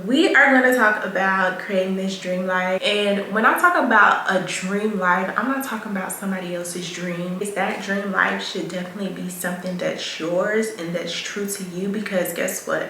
we are going to talk about creating this dream life. And when I talk about a dream life, I'm not talking about somebody else's dream. That dream life should definitely be something that's yours and that's true to you, because guess what?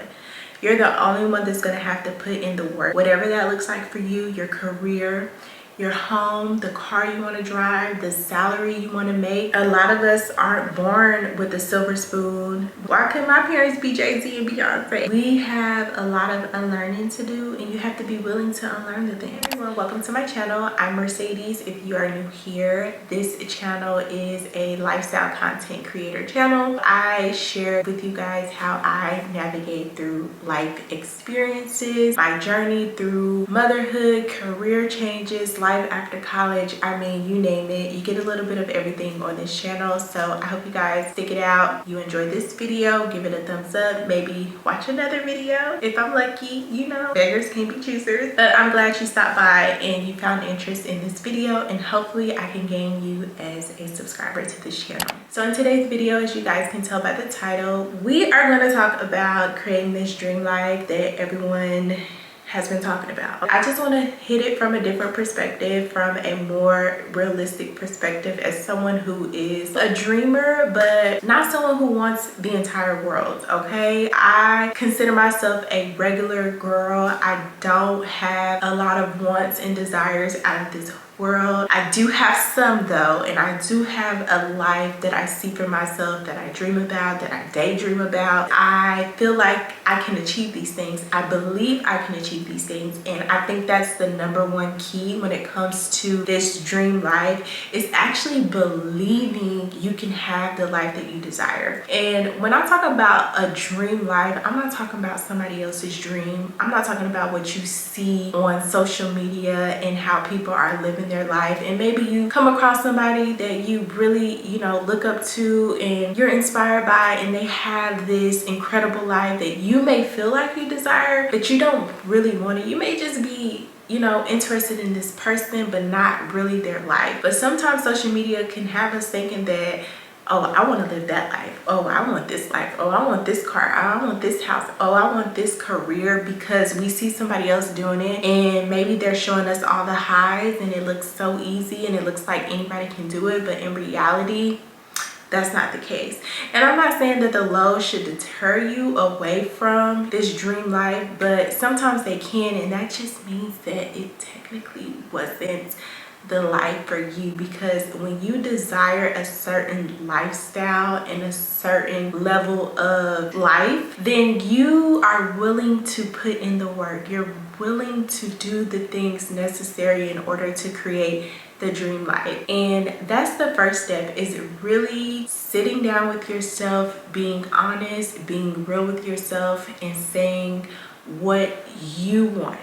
You're the only one that's going to have to put in the work, whatever that looks like for you. Your career, your home, the car you want to drive, the salary you want to make. A lot of us aren't born with a silver spoon. Why couldn't my parents be Jay-Z and Beyonce? We have a lot of unlearning to do, and you have to be willing to unlearn the things. Well, welcome to my channel. I'm Mercedes. If you are new here, this channel is a lifestyle content creator channel. I share with you guys how I navigate through life experiences, my journey through motherhood, career changes, life after college. I mean, you name it, you get a little bit of everything on this channel. So I hope you guys stick it out. You enjoyed this video, give it a thumbs up, maybe watch another video if I'm lucky. You know, beggars can't be choosers. But I'm glad you stopped by and you found interest in this video, and hopefully I can gain you as a subscriber to this channel. So in today's video, as you guys can tell by the title, we are going to talk about creating this dream life that everyone has been talking about. I just want to hit it from a different perspective, from a more realistic perspective, as someone who is a dreamer but not someone who wants the entire world. Okay, I consider myself a regular girl. I don't have a lot of wants and desires out of this world. I do have some though, and I do have a life that I see for myself, that I dream about, that I daydream about. I feel like I can achieve these things. I believe I can achieve these things, and I think that's the number one key when it comes to this dream life, is actually believing you can have the life that you desire. And when I talk about a dream life, I'm not talking about somebody else's dream. I'm not talking about what you see on social media and how people are living their life. And maybe you come across somebody that you really, you know, look up to and you're inspired by, and they have this incredible life that you may feel like you desire, but you don't really want it. You may just be, you know, interested in this person but not really their life. But sometimes social media can have us thinking that, oh, I want to live that life. Oh, I want this life. Oh, I want this car. I want this house. Oh, I want this career, because we see somebody else doing it, and maybe they're showing us all the highs and it looks so easy and it looks like anybody can do it. But in reality, that's not the case. And I'm not saying that the lows should deter you away from this dream life, but sometimes they can, and that just means that it technically wasn't the life for you. Because when you desire a certain lifestyle and a certain level of life, then you are willing to put in the work. You're willing to do the things necessary in order to create the dream life. And that's the first step, is really sitting down with yourself, being honest, being real with yourself, and saying what you want.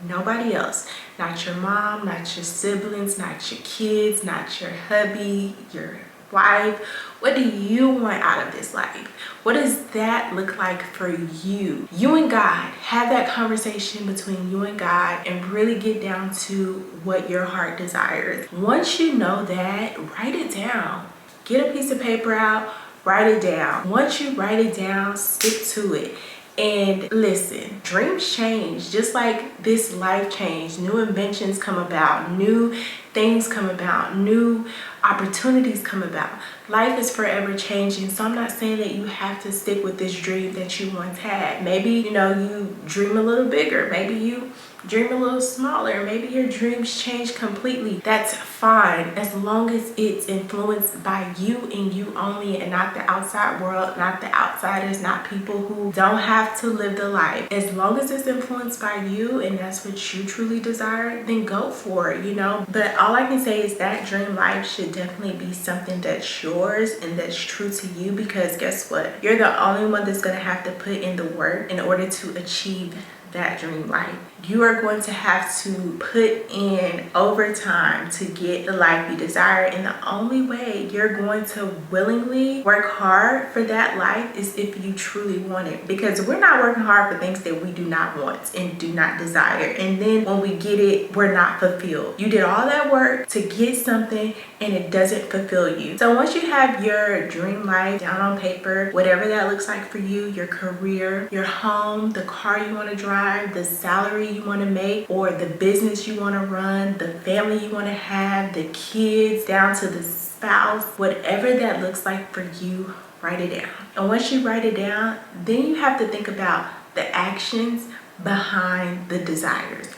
Nobody else. Not your mom, not your siblings, not your kids, not your hubby, your wife. What do you want out of this life? What does that look like for you? You and God. Have that conversation between you and God and really get down to what your heart desires. Once you know that, write it down. Get a piece of paper out, write it down. Once you write it down, stick to it. And listen, dreams change, just like this life changed. New inventions come about, new things come about, new opportunities come about. Life is forever changing. So I'm not saying that you have to stick with this dream that you once had. Maybe, you know, you dream a little bigger. Maybe you dream a little smaller. Maybe your dreams change completely. That's fine, as long as it's influenced by you and you only, and not the outside world, not the outsiders, not people who don't have to live the life. As long as it's influenced by you and that's what you truly desire, then go for it, you know. But all I can say is that dream life should definitely be something that's yours and that's true to you, because guess what? You're the only one that's going to have to put in the work in order to achieve that dream life. You are going to have to put in overtime to get the life you desire, and the only way you're going to willingly work hard for that life is if you truly want it. Because we're not working hard for things that we do not want and do not desire, and then when we get it, we're not fulfilled. You did all that work to get something and it doesn't fulfill you. So once you have your dream life down on paper, whatever that looks like for you, your career, your home, the car you want to drive, drive, the salary you want to make, or the business you want to run, the family you want to have, the kids, down to the spouse, whatever that looks like for you, write it down. And once you write it down, then you have to think about the actions behind the desires.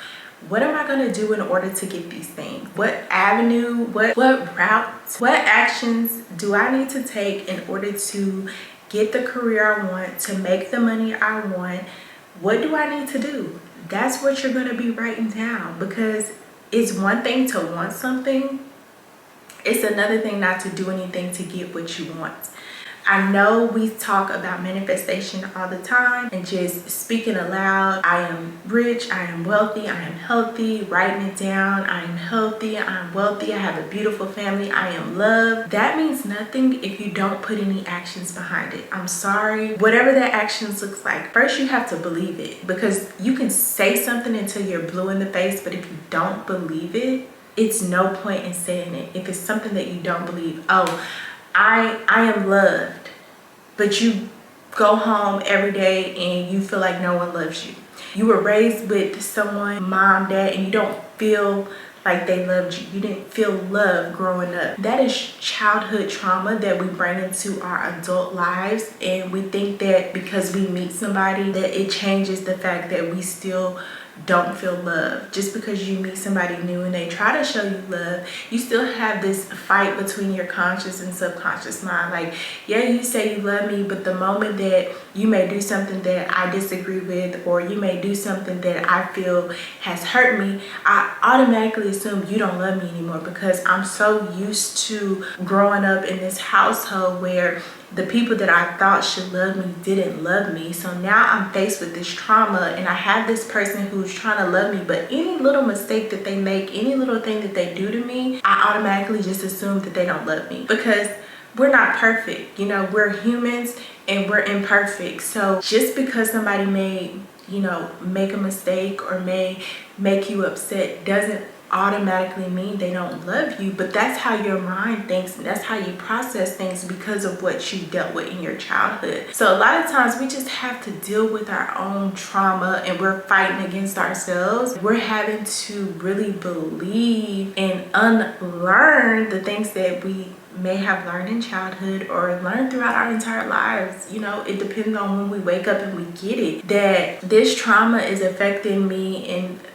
What am I going to do in order to get these things? What avenue, what route, what actions do I need to take in order to get the career I want, to make the money I want? What do I need to do? That's what you're going to be writing down, because it's one thing to want something. It's another thing not to do anything to get what you want. I know we talk about manifestation all the time and just speaking aloud. I am rich, I am wealthy, I am healthy, writing it down. I am healthy, I am wealthy, I have a beautiful family, I am loved. That means nothing if you don't put any actions behind it. I'm sorry. Whatever that actions looks like, first you have to believe it, because you can say something until you're blue in the face, but if you don't believe it, it's no point in saying it. If it's something that you don't believe, oh, I am loved, but you go home every day and you feel like no one loves you. You were raised with someone, mom, dad, and you don't feel like they loved you. You didn't feel love growing up. That is childhood trauma that we bring into our adult lives, and we think that because we meet somebody that it changes the fact that we still don't feel love. Just because you meet somebody new and they try to show you love, you still have this fight between your conscious and subconscious mind. Like, yeah, you say you love me, but the moment that you may do something that I disagree with, or you may do something that I feel has hurt me, I automatically assume you don't love me anymore, because I'm so used to growing up in this household where the people that I thought should love me didn't love me. So now I'm faced with this trauma, and I have this person who's trying to love me, but any little mistake that they make, any little thing that they do to me, I automatically just assume that they don't love me, because we're not perfect. You know, we're humans and we're imperfect. So just because somebody may, you know, make a mistake or may make you upset doesn't automatically mean they don't love you. But that's how your mind thinks, and that's how you process things because of what you dealt with in your childhood. So a lot of times we just have to deal with our own trauma, and we're fighting against ourselves. We're having to really believe and unlearn the things that we may have learned in childhood or learned throughout our entire lives. You know, it depends on when we wake up and we get it, that this trauma is affecting me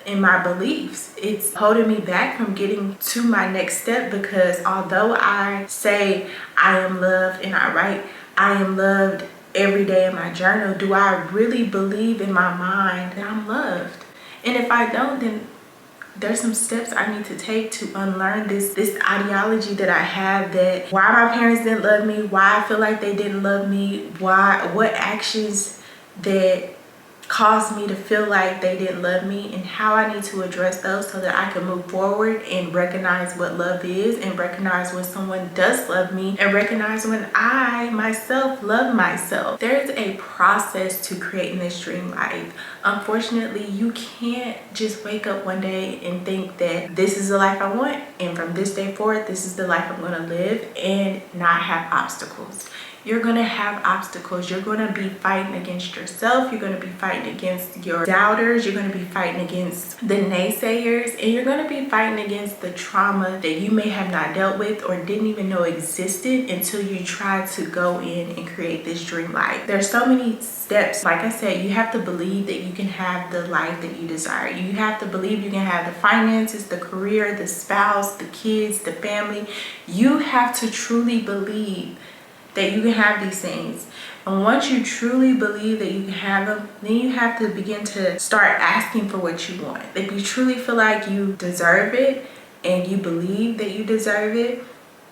in my beliefs. It's holding me back from getting to my next step, because although I say I am loved and I write I am loved every day in my journal, do I really believe in my mind that I'm loved? And if I don't, then there's some steps I need to take to unlearn this ideology that I have, that why my parents didn't love me, why I feel like they didn't love me, what actions that caused me to feel like they didn't love me, and how I need to address those so that I can move forward and recognize what love is, and recognize when someone does love me, and recognize when I myself love myself. There's a process to creating this dream life. Unfortunately, you can't just wake up one day and think that this is the life I want, and from this day forward this is the life I'm going to live, and not have obstacles. You're going to have obstacles. You're going to be fighting against yourself. You're going to be fighting against your doubters. You're going to be fighting against the naysayers, and you're going to be fighting against the trauma that you may have not dealt with or didn't even know existed until you try to go in and create this dream life. There's so many steps. Like I said, you have to believe that you can have the life that you desire. You have to believe you can have the finances, the career, the spouse, the kids, the family. You have to truly believe that you can have these things. And once you truly believe that you can have them, then you have to begin to start asking for what you want. If you truly feel like you deserve it and you believe that you deserve it,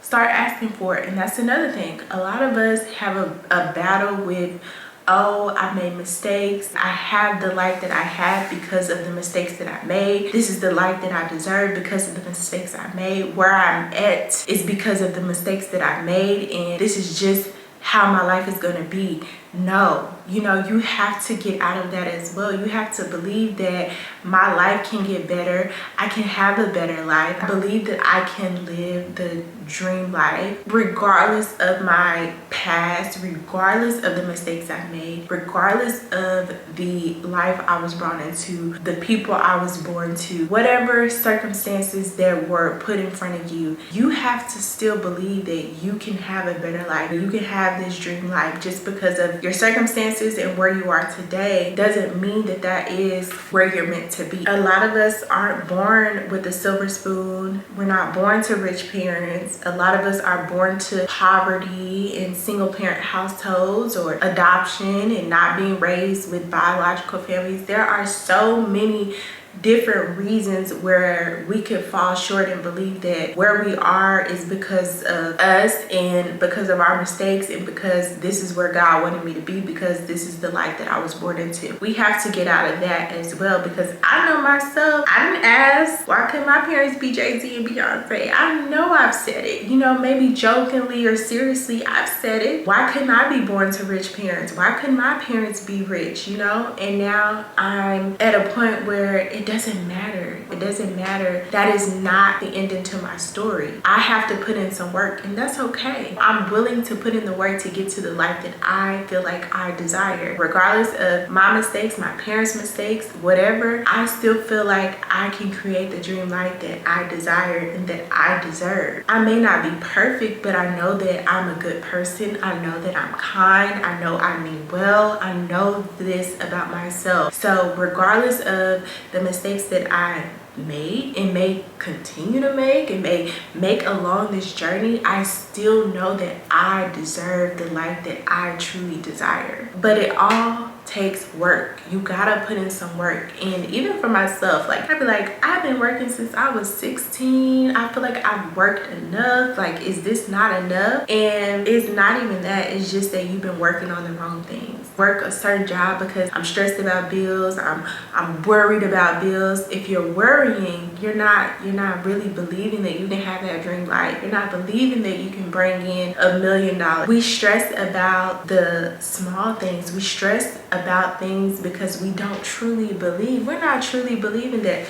start asking for it. And that's another thing. A lot of us have a battle with, oh, I made mistakes. I have the life that I have because of the mistakes that I made. This is the life that I deserve because of the mistakes I made. Where I'm at is because of the mistakes that I made, and this is just how my life is going to be. No, you know, you have to get out of that as well. You have to believe that my life can get better. I can have a better life. I believe that I can live the dream life regardless of my past, regardless of the mistakes I made, regardless of the life I was brought into, the people I was born to, whatever circumstances that were put in front of you. You have to still believe that you can have a better life. You can have this dream life. Just because of your circumstances and where you are today doesn't mean that that is where you're meant to be. A lot of us aren't born with a silver spoon. We're not born to rich parents. A lot of us are born to poverty in single parent households or adoption and not being raised with biological families. There are so many different reasons where we could fall short and believe that where we are is because of us and because of our mistakes and because this is where God wanted me to be, because this is the life that I was born into. We have to get out of that as well, because I know myself, I didn't ask, why couldn't my parents be Jay-Z and Beyonce? I know I've said it, you know, maybe jokingly or seriously, I've said it. Why couldn't I be born to rich parents? Why couldn't my parents be rich, you know? And now I'm at a point where it doesn't matter. It doesn't matter. That is not the ending to my story. I have to put in some work, and that's okay. I'm willing to put in the work to get to the life that I feel like I desire. Regardless of my mistakes, my parents' mistakes, whatever, I still feel like I can create the dream life that I desire and that I deserve. I may not be perfect, but I know that I'm a good person. I know that I'm kind. I know I mean well. I know this about myself. So regardless of the mistakes that I made and may continue to make and may make along this journey, I still know that I deserve the life that I truly desire. But it all takes work. You gotta put in some work. And even for myself, like I'd be like, I've been working since I was 16. I feel like I've worked enough. Like, is this not enough? And it's not even that. It's just that you've been working on the wrong things. Work a certain job because I'm stressed about bills. I'm worried about bills. If you're worrying, you're not really believing that you can have that dream life. You're not believing that you can bring in $1 million. We stress about the small things. We stress about things because we don't truly believe. We're not truly believing that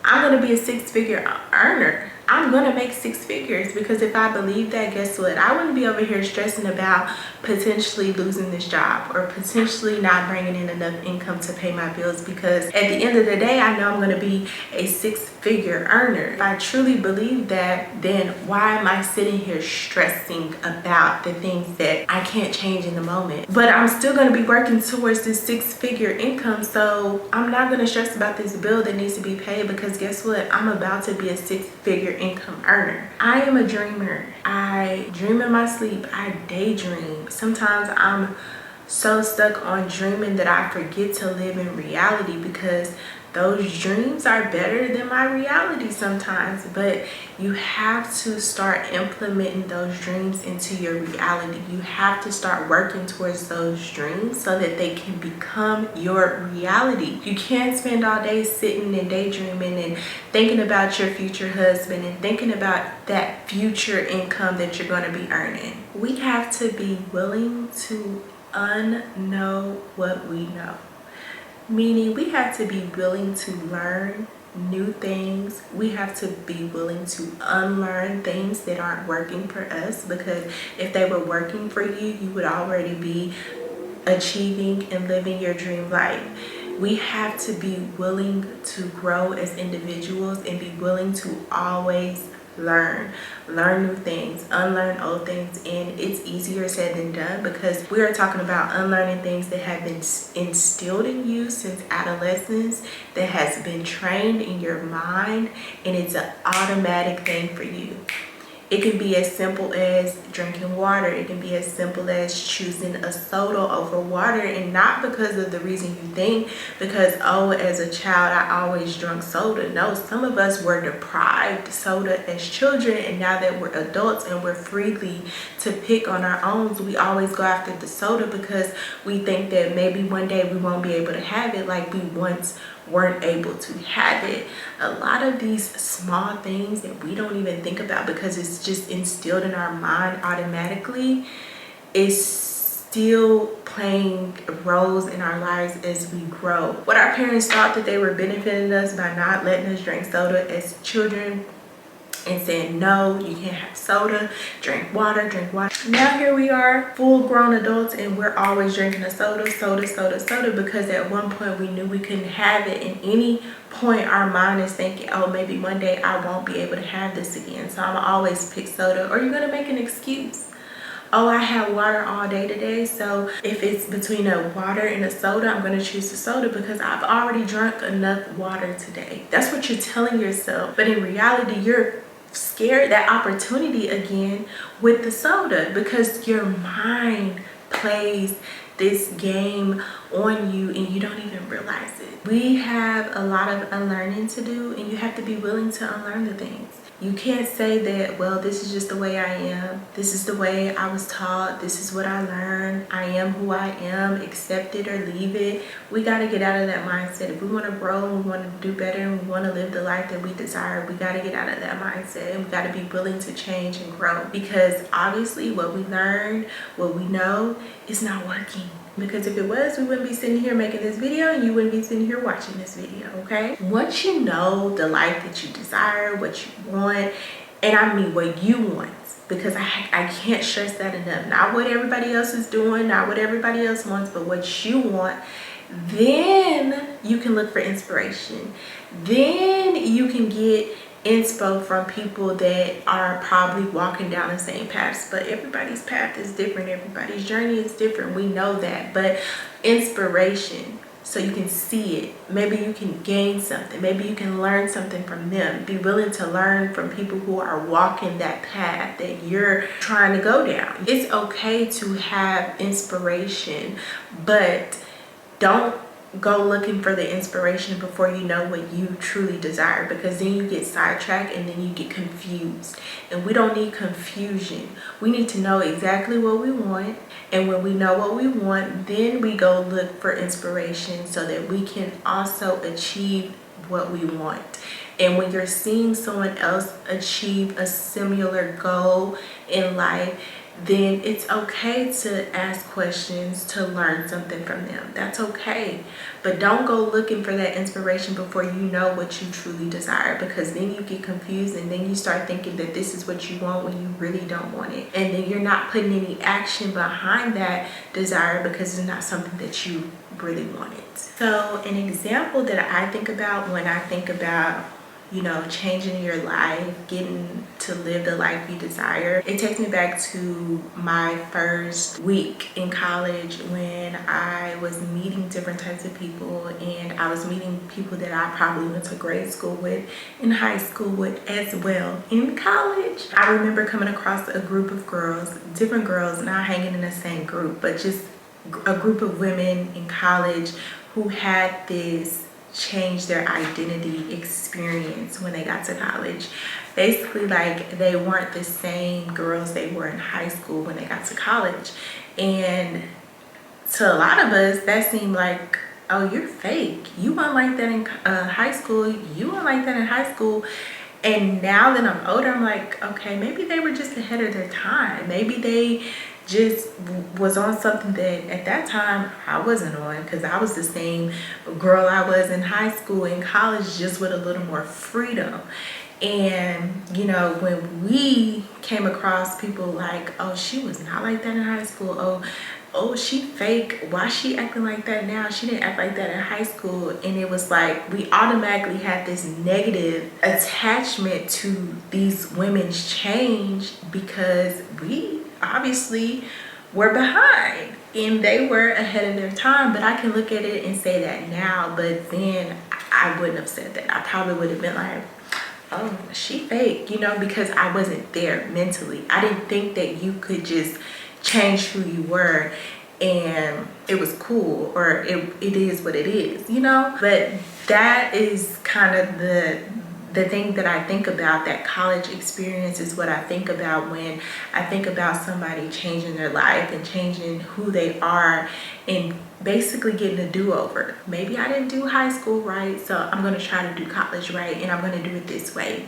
I'm going to be a six-figure earner. I'm going to make six figures, because if I believe that, guess what? I wouldn't be over here stressing about potentially losing this job or potentially not bringing in enough income to pay my bills, because at the end of the day, I know I'm going to be a six-figure earner. If I truly believe that, then why am I sitting here stressing about the things that I can't change in the moment? But I'm still going to be working towards this six-figure income, so I'm not going to stress about this bill that needs to be paid, because guess what? I'm about to be a six-figure income earner. I am a dreamer. I dream in my sleep. I daydream. Sometimes I'm so stuck on dreaming that I forget to live in reality, because those dreams are better than my reality sometimes. But you have to start implementing those dreams into your reality. You have to start working towards those dreams so that they can become your reality. You can't spend all day sitting and daydreaming and thinking about your future husband and thinking about that future income that you're going to be earning. We have to be willing to unknow what we know. Meaning we have to be willing to learn new things. We have to be willing to unlearn things that aren't working for us, because if they were working for you, you would already be achieving and living your dream life. We have to be willing to grow as individuals and be willing to always learn new things, unlearn old things. And it's easier said than done, because we are talking about unlearning things that have been instilled in you since adolescence, that has been trained in your mind, and it's an automatic thing for you. It can be as simple as drinking water. It can be as simple as choosing a soda over water, and not because of the reason you think, because, oh, as a child, I always drank soda. No, some of us were deprived soda as children, and now that we're adults and we're freely to pick on our own, we always go after the soda because we think that maybe one day we won't be able to have it like we once weren't able to have it. A lot of these small things that we don't even think about because it's just instilled in our mind automatically is still playing roles in our lives as we grow. What our parents thought that they were benefiting us by not letting us drink soda as children and saying, no, you can't have soda, drink water, drink water. Now here we are, full grown adults, and we're always drinking a soda, because at one point we knew we couldn't have it. And any point our mind is thinking, oh, maybe one day I won't be able to have this again, so I'm always pick soda. Or you're gonna make an excuse. Oh, I had water all day today, so if it's between a water and a soda, I'm going to choose the soda because I've already drunk enough water today. That's what you're telling yourself. But in reality, you're scared that opportunity again with the soda because your mind plays this game on you and you don't even realize it. We have a lot of unlearning to do, and you have to be willing to unlearn the things. You can't say that, well, this is just the way I am. This is the way I was taught. This is what I learned. I am who I am. Accept it or leave it. We got to get out of that mindset. If we want to grow and we want to do better and we want to live the life that we desire, we got to get out of that mindset, and we got to be willing to change and grow, because obviously what we learned, what we know, is not working. Because if it was, we wouldn't be sitting here making this video and you wouldn't be sitting here watching this video, okay? Once you know the life that you desire, what you want, and I mean what you want, because I can't stress that enough. Not what everybody else is doing, not what everybody else wants, but what you want, then you can look for inspiration. Then you can get inspo from people that are probably walking down the same paths, but everybody's path is different, everybody's journey is different, we know that. But inspiration, so you can see it, maybe you can gain something, maybe you can learn something from them. Be willing to learn from people who are walking that path that you're trying to go down. It's okay to have inspiration, but don't go looking for the inspiration before you know what you truly desire, because then you get sidetracked and then you get confused. And we don't need confusion. We need to know exactly what we want, and when we know what we want, then we go look for inspiration so that we can also achieve what we want. And when you're seeing someone else achieve a similar goal in life, then it's okay to ask questions, to learn something from them. That's okay. But don't go looking for that inspiration before you know what you truly desire, because then you get confused and then you start thinking that this is what you want when you really don't want it. And then you're not putting any action behind that desire because it's not something that you really wanted. So an example that I think about when I think about, you know, changing your life, getting to live the life you desire, it takes me back to my first week in college when I was meeting different types of people, and I was meeting people that I probably went to grade school with, in high school with as well, in college. I remember coming across a group of girls, different girls, not hanging in the same group, but just a group of women in college who had this change their identity experience when they got to college. Basically, like, they weren't the same girls they were in high school when they got to college. And to a lot of us, that seemed like, oh, you're fake. You weren't like that in high school. You weren't like that in high school. And now that I'm older, I'm like, okay, maybe they were just ahead of their time. Maybe they just was on something that at that time I wasn't on, because I was the same girl I was in high school and college, just with a little more freedom. And you know, when we came across people like, oh, she was not like that in high school, oh, she fake, why she acting like that now, she didn't act like that in high school. And it was like we automatically had this negative attachment to these women's change because we obviously were behind and they were ahead of their time. But I can look at it and say that now, but then I wouldn't have said that. I probably would have been like, oh, she fake, you know, because I wasn't there mentally. I didn't think that you could just change who you were and it was cool, or it is what it is, you know. But that is kind of the thing that I think about. That college experience is what I think about when I think about somebody changing their life and changing who they are and basically getting a do-over. Maybe I didn't do high school right, so I'm going to try to do college right, and I'm going to do it this way.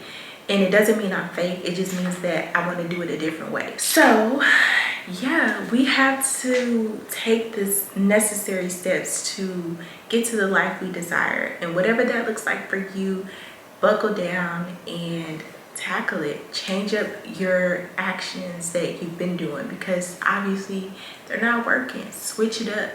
And it doesn't mean I'm fake, it just means that I want to do it a different way. So yeah, we have to take this necessary steps to get to the life we desire. And whatever that looks like for you, buckle down and tackle it. Change up your actions that you've been doing, because obviously they're not working. Switch it up.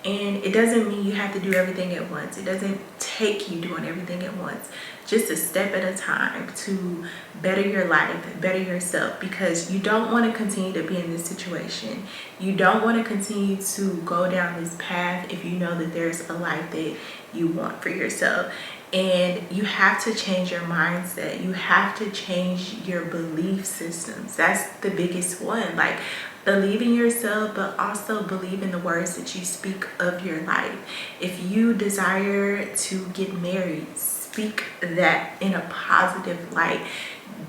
And it doesn't mean you have to do everything at once. It doesn't take you doing everything at once. Just a step at a time to better your life, better yourself, because you don't want to continue to be in this situation. You don't want to continue to go down this path if you know that there's a life that you want for yourself. And you have to change your mindset. You have to change your belief systems. That's the biggest one. Like, believe in yourself, but also believe in the words that you speak of your life. If you desire to get married, speak that in a positive light.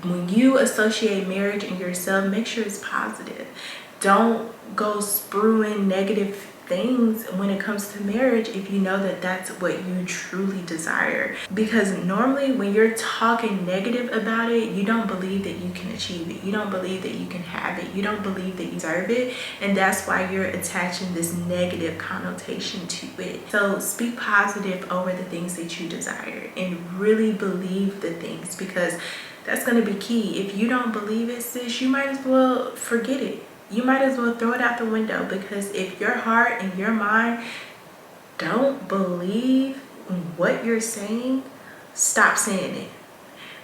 When you associate marriage and yourself, make sure it's positive. Don't go spewing negative things when it comes to marriage if you know that that's what you truly desire. Because normally when you're talking negative about it, you don't believe that you can achieve it. You don't believe that you can have it. You don't believe that you deserve it. And that's why you're attaching this negative connotation to it. So speak positive over the things that you desire and really believe the things, because that's going to be key. If you don't believe it, sis, you might as well forget it. You might as well throw it out the window, because if your heart and your mind don't believe what you're saying, stop saying it,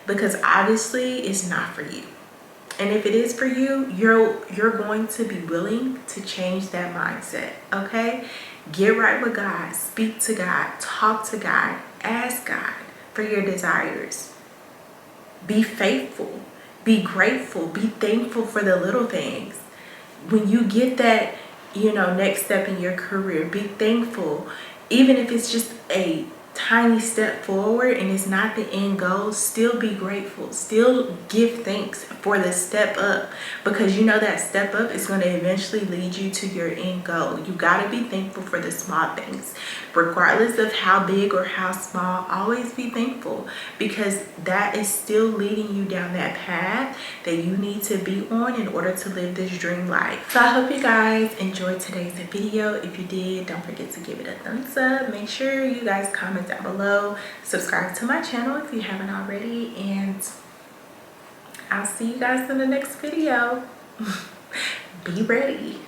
because obviously it's not for you. And if it is for you, you're going to be willing to change that mindset. Okay, get right with God, speak to God, talk to God, ask God for your desires. Be faithful, be grateful, be thankful for the little things. When you get that, next step in your career, be thankful. Even if it's just a tiny step forward and it's not the end goal, still be grateful. Still give thanks for the step up, because you know that step up is going to eventually lead you to your end goal. You got to be thankful for the small things. Regardless of how big or how small, always be thankful, because that is still leading you down that path that you need to be on in order to live this dream life. So I hope you guys enjoyed today's video. If you did, don't forget to give it a thumbs up. Make sure you guys comment down below, subscribe to my channel if you haven't already, and I'll see you guys in the next video. Be ready.